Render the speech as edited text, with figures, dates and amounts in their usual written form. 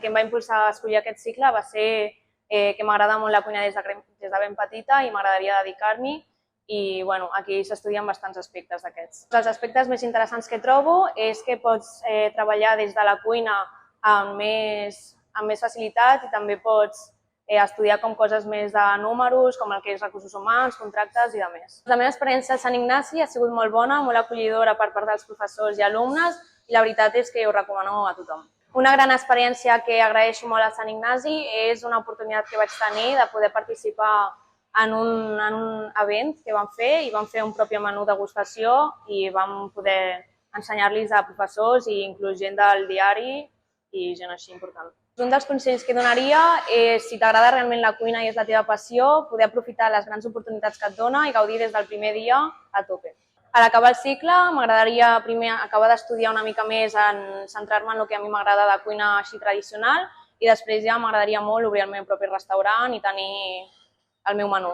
que em va impulsar a escollir aquest cicle va ser que m'agrada molt la cuina des de ben petita i m'agradaria dedicar-m'hi i aquí s'estudien bastants aspectes d'aquests. Els aspectes més interessants que trobo és que pots treballar des de la cuina amb més facilitat i també pots estudiar com coses més de números, com el que és recursos humans, contractes i de més. La meva experiència a Sant Ignasi ha sigut molt bona, molt acollidora per part dels professors i alumnes i la veritat és que ho recomano a tothom. Una gran experiència que agraeixo molt a Sant Ignasi és una oportunitat que vaig tenir de poder participar en un event que vam fer i vam fer un propi menú degustació i vam poder ensenyar-los a professors i inclús gent del diari i gent així important. Un dels consells que donaria és, si t'agrada realment la cuina i és la teva passió, poder aprofitar les grans oportunitats que et dona i gaudir des del primer dia a tope. A l'acabar el cicle m'agradaria primer acabar d'estudiar una mica més, centrar-me en el que a mi m'agrada de cuina així tradicional i després ja m'agradaria molt obrir el meu propi restaurant i tenir el meu menú.